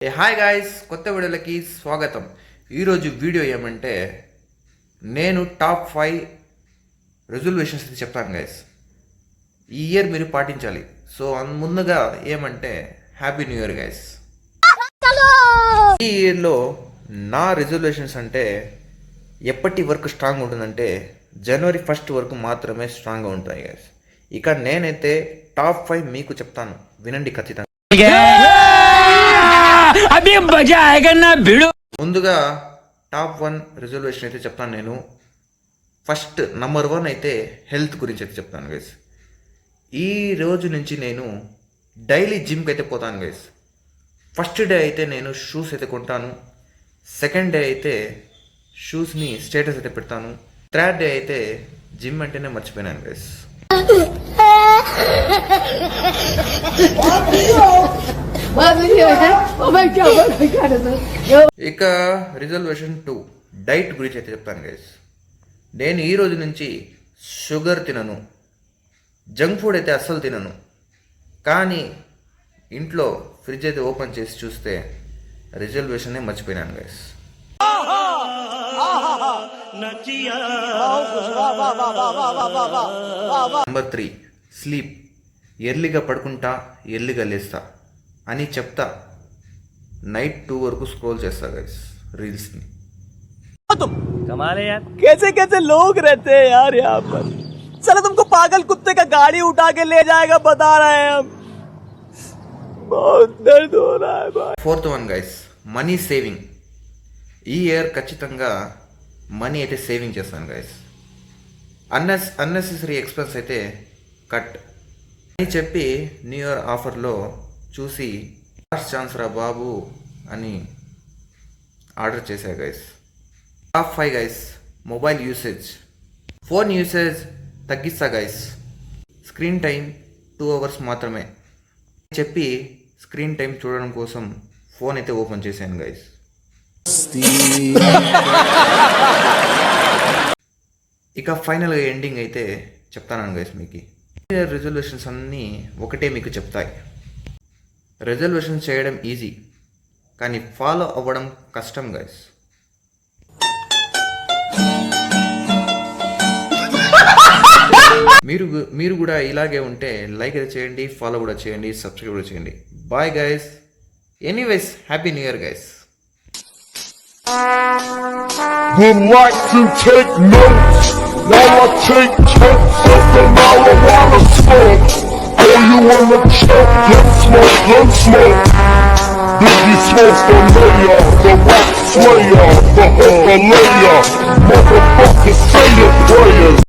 Hi guys, కొత్త వీడియోలకి స్వాగతం. ఈరోజు వీడియో ఏమంటే నేను టాప్ 5 రెజల్యూషన్స్ చెప్తాను గాయ్స్. ఈ ఇయర్ మీరు పాటించాలి. సో ముందుగా ఏమంటే హ్యాపీ న్యూ ఇయర్ గాయ్స్. ఈ ఇయర్లో నా రెజల్యూషన్స్ అంటే ఎప్పటి వరకు స్ట్రాంగ్ ఉంటుందంటే జనవరి 1 వరకు మాత్రమే స్ట్రాంగ్గా ఉంటాయి గాయ్స్. ఇక నేనైతే టాప్ 5 మీకు చెప్తాను, వినండి ఖచ్చితంగా. ముందుగా టాప్ 1 రిజల్యూషన్ అయితే చెప్తాను. నేను ఫస్ట్ నంబర్ 1 అయితే హెల్త్ గురించి అయితే చెప్తాను గైస్. ఈ రోజు నుంచి నేను డైలీ జిమ్కి అయితే పోతాను గైస్. ఫస్ట్ డే అయితే నేను షూస్ అయితే కొంటాను. సెకండ్ డే అయితే షూస్ని స్టేటస్ అయితే పెడతాను. థర్డ్ డే అయితే జిమ్ అంటేనే మర్చిపోయినాను గైస్. ఇక రిజల్యూషన్ 2 డైట్ గురించి అయితే చెప్తాను గైస్. నేను ఈ రోజు నుంచి షుగర్ తినను, జంక్ ఫుడ్ అయితే అస్సలు తినను. కానీ ఇంట్లో ఫ్రిడ్జ్ అయితే ఓపెన్ చేసి చూస్తే రిజల్యూషన్నే మర్చిపోయినాను గైస్. Number 3 sleep. ఎర్లీగా పడుకుంటా, ఎర్లీగా లేస్తా అని చెప్తా. నైట్ 2 వరకు స్క్రోల్ చేస్తా గైస్ రీల్స్ని. कमाल है यार, कैसे कैसे लोग रहते हैं यार यहाँ पर. चलो तुमको पागल कुत्ते का गाड़ी उठा के ले जाएगा बता रहे हैं हम. बहुत दर्द हो रहा है भाई. Fourth one guy's, money saving. ఈ ఇయర్ ఖచ్చితంగా మనీ అయితే సేవింగ్ చేస్తాను గైస్. అన్నెసెసరీ ఎక్స్పెన్స్ అయితే కట్ అని చెప్పి న్యూ ఇయర్ ఆఫర్లో చూసి లాస్ట్ ఛాన్స్ రా బాబు అని ఆర్డర్ చేశా guys. Top 5 guys, mobile usage. Phone usage తగ్గిస్తా గైస్. స్క్రీన్ టైం 2 అవర్స్ మాత్రమే చెప్పి స్క్రీన్ టైం చూడడం కోసం ఫోన్ అయితే ఓపెన్ చేశాను గైస్. ఇక ఫైనల్గా ఎండింగ్ అయితే చెప్తాను గైస్. మీకు రెజల్యూషన్స్ అన్నీ ఒకటే మీకు చెప్తాయి. రెజల్యూషన్ చేయడం ఈజీ, కానీ ఫాలో అవ్వడం కష్టం గైస్. మీరు కూడా ఇలాగే ఉంటే లైక్ అయితే చేయండి, ఫాలో కూడా చేయండి, సబ్స్క్రైబ్ కూడా చేయండి. Bye guys. Anyways, happy new year guys. Would like to take notes while I take totes of the marijuana smoke. Oh, you wanna choke? Gun smoke. Biggie Smoke, the mayor, the rock slayer, the Himalayer, motherfucker sayer.